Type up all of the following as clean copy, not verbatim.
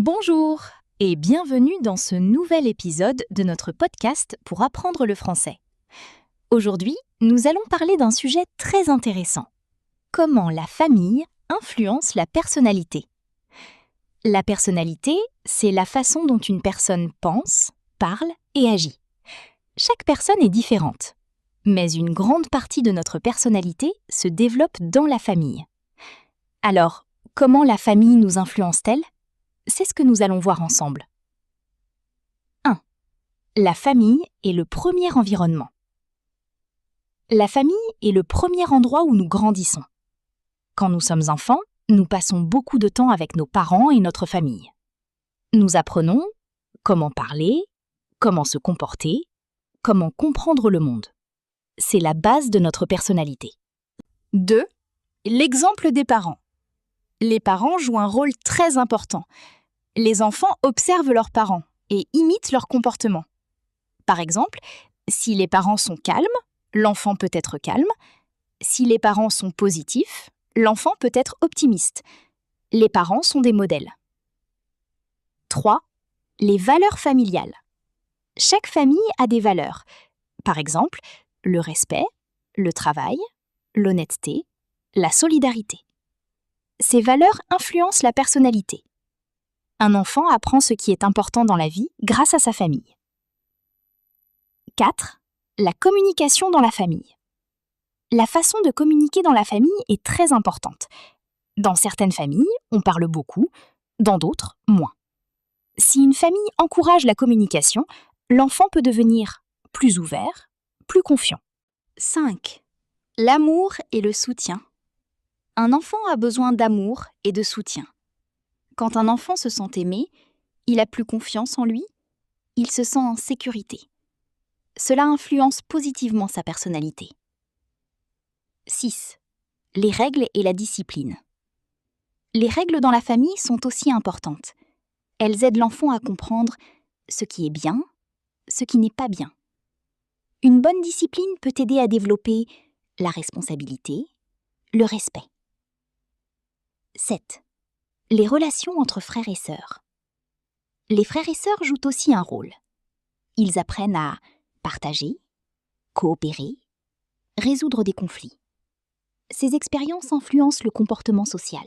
Bonjour et bienvenue dans ce nouvel épisode de notre podcast pour apprendre le français. Aujourd'hui, nous allons parler d'un sujet très intéressant. Comment la famille influence la personnalité. La personnalité, c'est la façon dont une personne pense, parle et agit. Chaque personne est différente, mais une grande partie de notre personnalité se développe dans la famille. Alors, comment la famille nous influence-t-elle ? C'est ce que nous allons voir ensemble. 1. La famille est le premier environnement. La famille est le premier endroit où nous grandissons. Quand nous sommes enfants, nous passons beaucoup de temps avec nos parents et notre famille. Nous apprenons comment parler, comment se comporter, comment comprendre le monde. C'est la base de notre personnalité. 2. L'exemple des parents. Les parents jouent un rôle très important. Les enfants observent leurs parents et imitent leur comportement. Par exemple, si les parents sont calmes, l'enfant peut être calme. Si les parents sont positifs, l'enfant peut être optimiste. Les parents sont des modèles. 3. Les valeurs familiales. Chaque famille a des valeurs. Par exemple, le respect, le travail, l'honnêteté, la solidarité. Ces valeurs influencent la personnalité. Un enfant apprend ce qui est important dans la vie grâce à sa famille. 4. La communication dans la famille. La façon de communiquer dans la famille est très importante. Dans certaines familles, on parle beaucoup, dans d'autres, moins. Si une famille encourage la communication, l'enfant peut devenir plus ouvert, plus confiant. 5. L'amour et le soutien. Un enfant a besoin d'amour et de soutien. Quand un enfant se sent aimé, il a plus confiance en lui, il se sent en sécurité. Cela influence positivement sa personnalité. 6. Les règles et la discipline. Les règles dans la famille sont aussi importantes. Elles aident l'enfant à comprendre ce qui est bien, ce qui n'est pas bien. Une bonne discipline peut aider à développer la responsabilité, le respect. 7. Les relations entre frères et sœurs. Les frères et sœurs jouent aussi un rôle. Ils apprennent à partager, coopérer, résoudre des conflits. Ces expériences influencent le comportement social.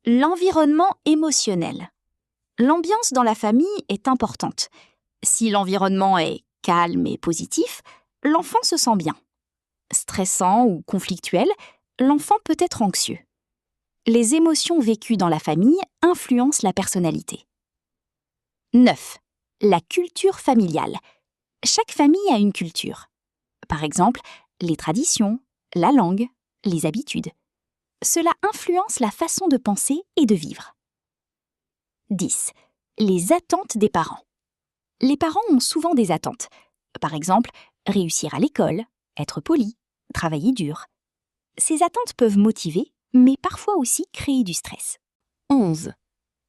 L'environnement émotionnel. L'ambiance dans la famille est importante. Si l'environnement est calme et positif, l'enfant se sent bien. Stressant ou conflictuel, l'enfant peut être anxieux. Les émotions vécues dans la famille influencent la personnalité. 9. La culture familiale. Chaque famille a une culture. Par exemple, les traditions, la langue, les habitudes. Cela influence la façon de penser et de vivre. 10. Les attentes des parents. Les parents ont souvent des attentes. Par exemple, réussir à l'école, être poli, travailler dur. Ces attentes peuvent motiver, mais parfois aussi créer du stress. 11.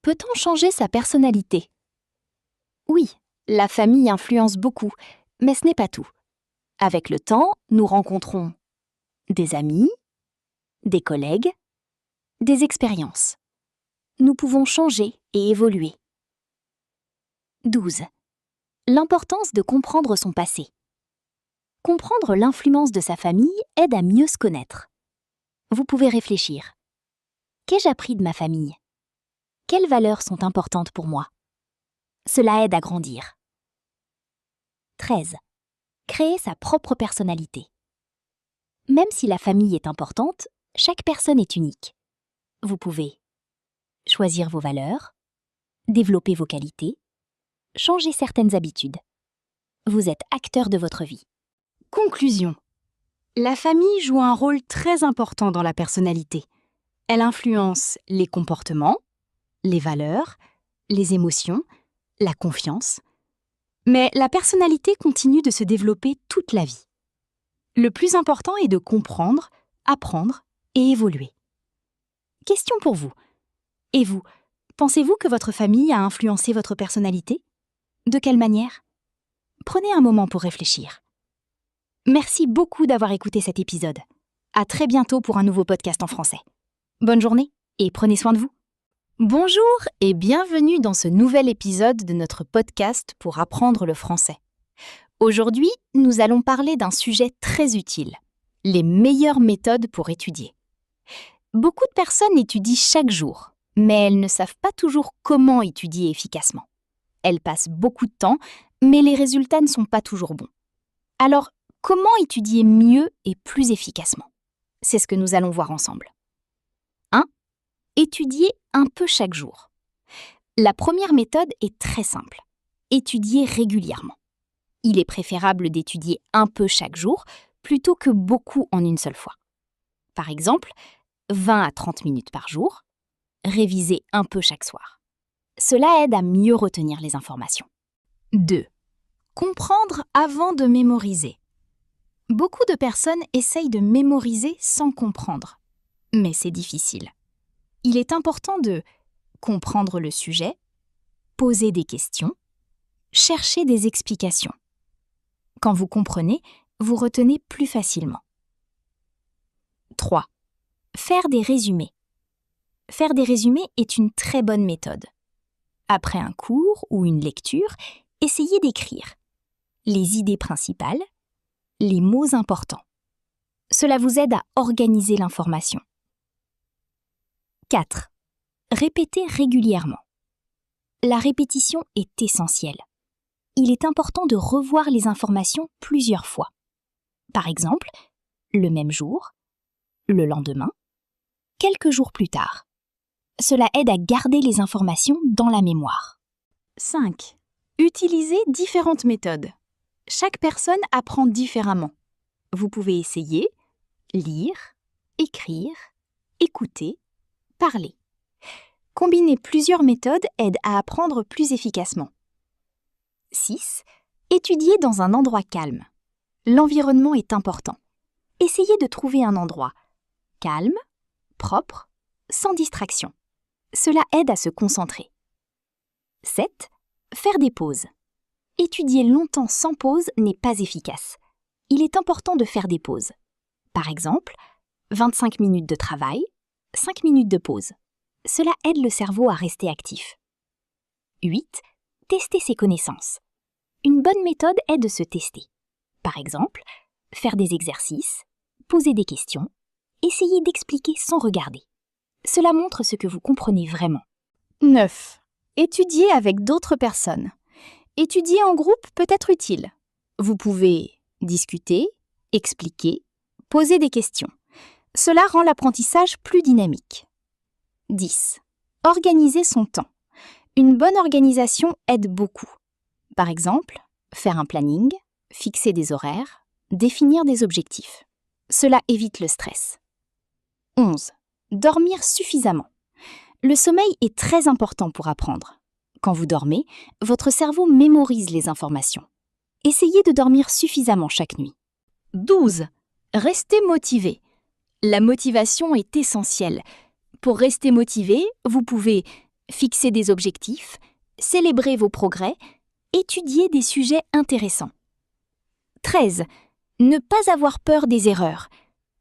Peut-on changer sa personnalité ? Oui, la famille influence beaucoup, mais ce n'est pas tout. Avec le temps, nous rencontrons des amis, des collègues, des expériences. Nous pouvons changer et évoluer. 12. L'importance de comprendre son passé. Comprendre l'influence de sa famille aide à mieux se connaître. Vous pouvez réfléchir. Qu'ai-je appris de ma famille ? Quelles valeurs sont importantes pour moi ? Cela aide à grandir. 13. Créer sa propre personnalité. Même si la famille est importante, chaque personne est unique. Vous pouvez choisir vos valeurs, développer vos qualités, changer certaines habitudes. Vous êtes acteur de votre vie. Conclusion. La famille joue un rôle très important dans la personnalité. Elle influence les comportements, les valeurs, les émotions, la confiance. Mais la personnalité continue de se développer toute la vie. Le plus important est de comprendre, apprendre et évoluer. Question pour vous. Et vous, pensez-vous que votre famille a influencé votre personnalité ? De quelle manière ? Prenez un moment pour réfléchir. Merci beaucoup d'avoir écouté cet épisode. À très bientôt pour un nouveau podcast en français. Bonne journée et prenez soin de vous. Bonjour et bienvenue dans ce nouvel épisode de notre podcast pour apprendre le français. Aujourd'hui, nous allons parler d'un sujet très utile, les meilleures méthodes pour étudier. Beaucoup de personnes étudient chaque jour, mais elles ne savent pas toujours comment étudier efficacement. Elles passent beaucoup de temps, mais les résultats ne sont pas toujours bons. Alors, comment étudier mieux et plus efficacement? C'est ce que nous allons voir ensemble. 1. Étudier un peu chaque jour. La première méthode est très simple. Étudier régulièrement. Il est préférable d'étudier un peu chaque jour plutôt que beaucoup en une seule fois. Par exemple, 20 à 30 minutes par jour, réviser un peu chaque soir. Cela aide à mieux retenir les informations. 2. Comprendre avant de mémoriser. Beaucoup de personnes essayent de mémoriser sans comprendre, mais c'est difficile. Il est important de comprendre le sujet, poser des questions, chercher des explications. Quand vous comprenez, vous retenez plus facilement. 3. Faire des résumés. Faire des résumés est une très bonne méthode. Après un cours ou une lecture, essayez d'écrire les idées principales, les mots importants. Cela vous aide à organiser l'information. 4. Répétez régulièrement. La répétition est essentielle. Il est important de revoir les informations plusieurs fois. Par exemple, le même jour, le lendemain, quelques jours plus tard. Cela aide à garder les informations dans la mémoire. 5. Utilisez différentes méthodes. Chaque personne apprend différemment. Vous pouvez essayer, lire, écrire, écouter, parler. Combiner plusieurs méthodes aide à apprendre plus efficacement. 6. Étudier dans un endroit calme. L'environnement est important. Essayez de trouver un endroit calme, propre, sans distraction. Cela aide à se concentrer. 7. Faire des pauses. Étudier longtemps sans pause n'est pas efficace. Il est important de faire des pauses. Par exemple, 25 minutes de travail, 5 minutes de pause. Cela aide le cerveau à rester actif. 8. Tester ses connaissances. Une bonne méthode est de se tester. Par exemple, faire des exercices, poser des questions, essayer d'expliquer sans regarder. Cela montre ce que vous comprenez vraiment. 9. Étudier avec d'autres personnes. Étudier en groupe peut être utile. Vous pouvez discuter, expliquer, poser des questions. Cela rend l'apprentissage plus dynamique. 10. Organiser son temps. Une bonne organisation aide beaucoup. Par exemple, faire un planning, fixer des horaires, définir des objectifs. Cela évite le stress. 11. Dormir suffisamment. Le sommeil est très important pour apprendre. Quand vous dormez, votre cerveau mémorise les informations. Essayez de dormir suffisamment chaque nuit. 12. Restez motivé. La motivation est essentielle. Pour rester motivé, vous pouvez fixer des objectifs, célébrer vos progrès, étudier des sujets intéressants. 13. Ne pas avoir peur des erreurs.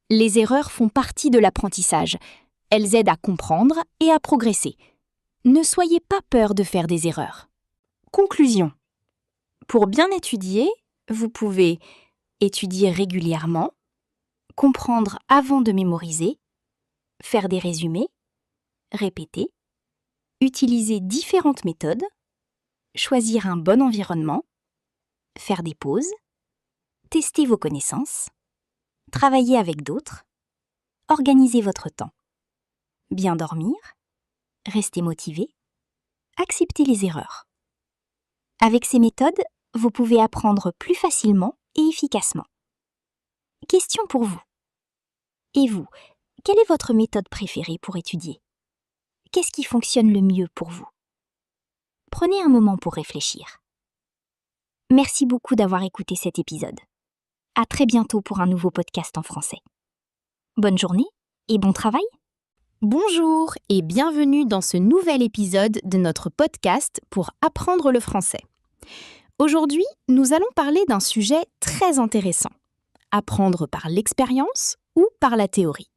Les erreurs font partie de l'apprentissage. Elles aident à comprendre et à progresser. Ne soyez pas peur de faire des erreurs. Conclusion. Pour bien étudier, vous pouvez étudier régulièrement, comprendre avant de mémoriser, faire des résumés, répéter, utiliser différentes méthodes, choisir un bon environnement, faire des pauses, tester vos connaissances, travailler avec d'autres, organiser votre temps, bien dormir, rester motivé, accepter les erreurs. Avec ces méthodes, vous pouvez apprendre plus facilement et efficacement. Question pour vous. Et vous, quelle est votre méthode préférée pour étudier? Qu'est-ce qui fonctionne le mieux pour vous? Prenez un moment pour réfléchir. Merci beaucoup d'avoir écouté cet épisode. À très bientôt pour un nouveau podcast en français. Bonne journée et bon travail! Bonjour et bienvenue dans ce nouvel épisode de notre podcast pour apprendre le français. Aujourd'hui, nous allons parler d'un sujet très intéressant. Apprendre par l'expérience ou par la théorie.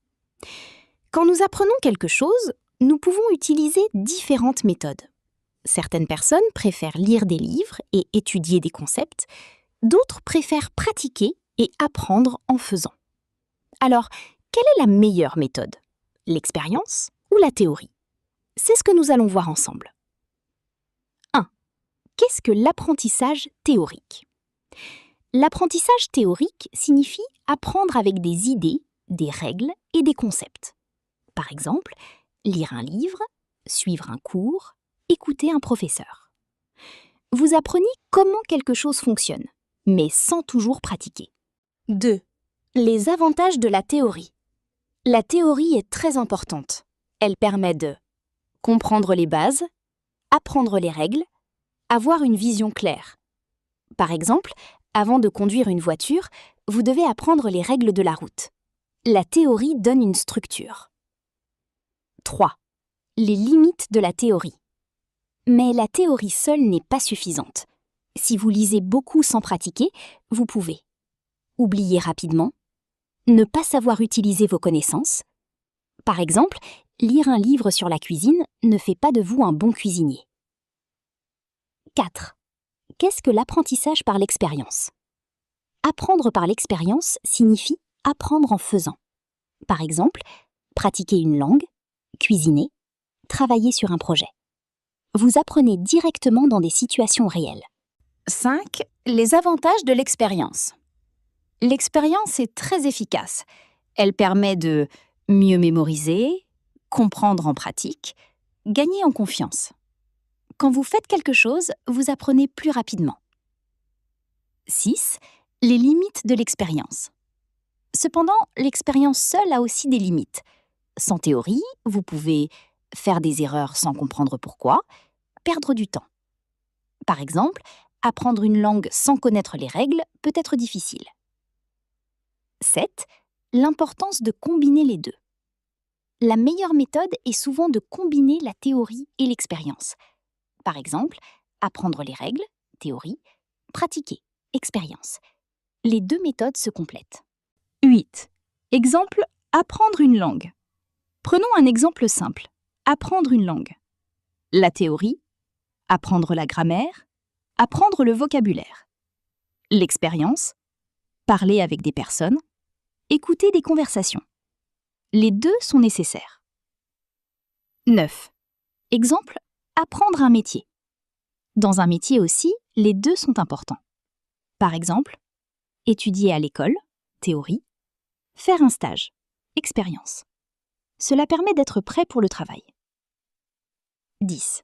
Quand nous apprenons quelque chose, Nous pouvons utiliser différentes méthodes. Certaines personnes préfèrent lire des livres et étudier des concepts, d'autres préfèrent pratiquer et apprendre en faisant. Alors, quelle est la meilleure méthode? L'expérience ou la théorie? C'est ce que nous allons voir ensemble. 1. Qu'est-ce que l'apprentissage théorique? L'apprentissage théorique signifie apprendre avec des idées, des règles et des concepts. Par exemple, lire un livre, suivre un cours, écouter un professeur. Vous apprenez comment quelque chose fonctionne, mais sans toujours pratiquer. 2. Les avantages de la théorie. La théorie est très importante. Elle permet de comprendre les bases, apprendre les règles, avoir une vision claire. Par exemple, avant de conduire une voiture, vous devez apprendre les règles de la route. La théorie donne une structure. 3. Les limites de la théorie. Mais la théorie seule n'est pas suffisante. Si vous lisez beaucoup sans pratiquer, vous pouvez oublier rapidement, ne pas savoir utiliser vos connaissances. Par exemple, lire un livre sur la cuisine ne fait pas de vous un bon cuisinier. 4. Qu'est-ce que l'apprentissage par l'expérience? Apprendre par l'expérience signifie apprendre en faisant. Par exemple, pratiquer une langue, cuisiner, travailler sur un projet. Vous apprenez directement dans des situations réelles. 5. Les avantages de l'expérience. L'expérience est très efficace. Elle permet de mieux mémoriser, comprendre en pratique, gagner en confiance. Quand vous faites quelque chose, vous apprenez plus rapidement. 6. Les limites de l'expérience. Cependant, l'expérience seule a aussi des limites. Sans théorie, vous pouvez faire des erreurs sans comprendre pourquoi, perdre du temps. Par exemple, apprendre une langue sans connaître les règles peut être difficile. 7. L'importance de combiner les deux. La meilleure méthode est souvent de combiner la théorie et l'expérience. Par exemple, apprendre les règles, théorie, pratiquer, expérience. Les deux méthodes se complètent. 8. Exemple, apprendre une langue. Prenons un exemple simple. Apprendre une langue. La théorie, apprendre la grammaire, apprendre le vocabulaire. L'expérience, parler avec des personnes, écouter des conversations. Les deux sont nécessaires. 9. Exemple, apprendre un métier. Dans un métier aussi, les deux sont importants. Par exemple, étudier à l'école, théorie, faire un stage, expérience. Cela permet d'être prêt pour le travail. 10.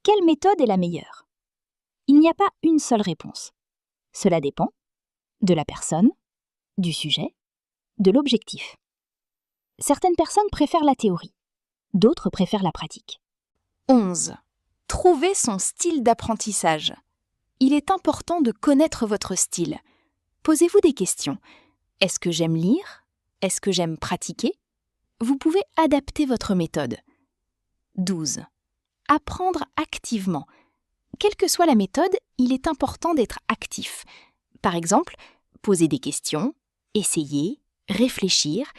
Quelle méthode est la meilleure? Il n'y a pas une seule réponse. Cela dépend de la personne, du sujet, de l'objectif. Certaines personnes préfèrent la théorie, d'autres préfèrent la pratique. 11. Trouver son style d'apprentissage. Il est important de connaître votre style. Posez-vous des questions. Est-ce que j'aime lire? Est-ce que j'aime pratiquer? Vous pouvez adapter votre méthode. 12. Apprendre activement. Quelle que soit la méthode, il est important d'être actif. Par exemple, poser des questions, essayer, réfléchir.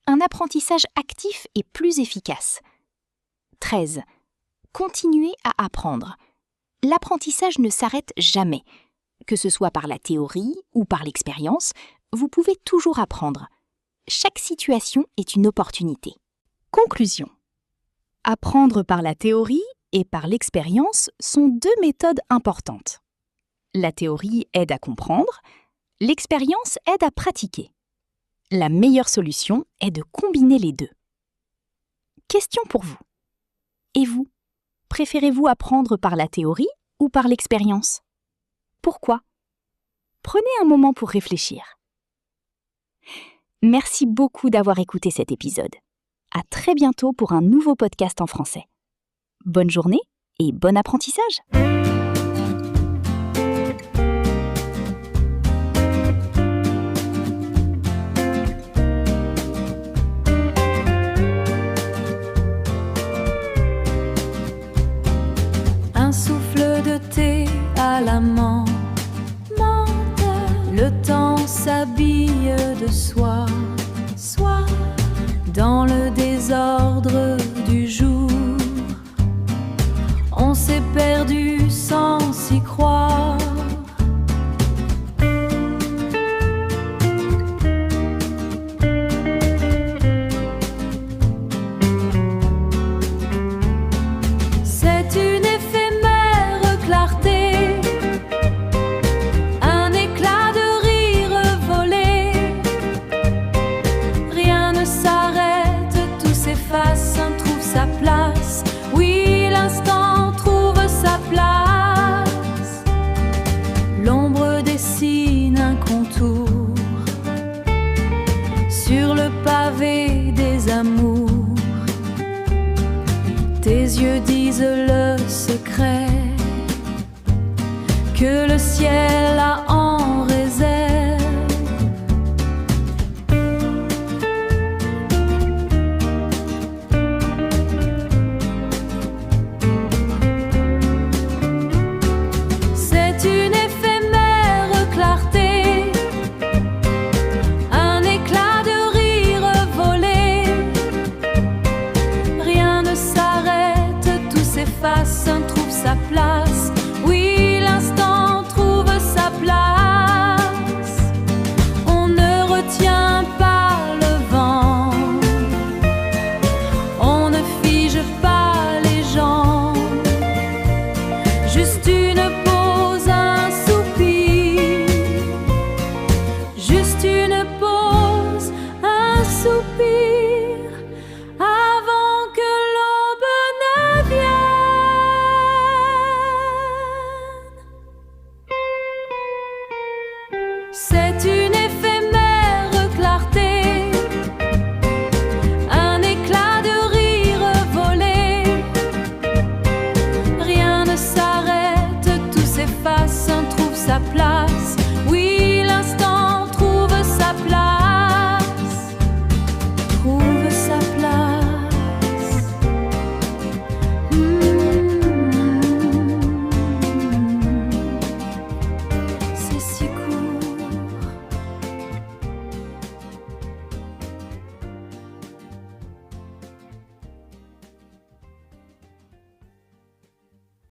Un apprentissage actif est plus efficace. 13. Continuer à apprendre. L'apprentissage ne s'arrête jamais. Que ce soit par la théorie ou par l'expérience, vous pouvez toujours apprendre. Chaque situation est une opportunité. Conclusion. Apprendre par la théorie et par l'expérience sont deux méthodes importantes. La théorie aide à comprendre, l'expérience aide à pratiquer. La meilleure solution est de combiner les deux. Question pour vous. Et vous, préférez-vous apprendre par la théorie ou par l'expérience? Pourquoi? Prenez un moment pour réfléchir. Merci beaucoup d'avoir écouté cet épisode. À très bientôt pour un nouveau podcast en français. Bonne journée et bon apprentissage! Un souffle de thé à la menthe, le temps s'habille de soie, dans le désordre du jour. Mes yeux disent le secret que le ciel a en réserve. C'est une éphémère clarté, un éclat de rire volé. Rien ne s'arrête, tout s'efface, un trouve sa place. Oui, l'instant trouve sa place. On ne retient pas le vent, on ne fige pas les gens. Juste une pause, un soupir. Juste une pause, un soupir, avant que l'aube ne vienne. C'est une éphémère clarté, un éclat de rire volé. Rien ne s'arrête, tout s'efface, un trouve sa place.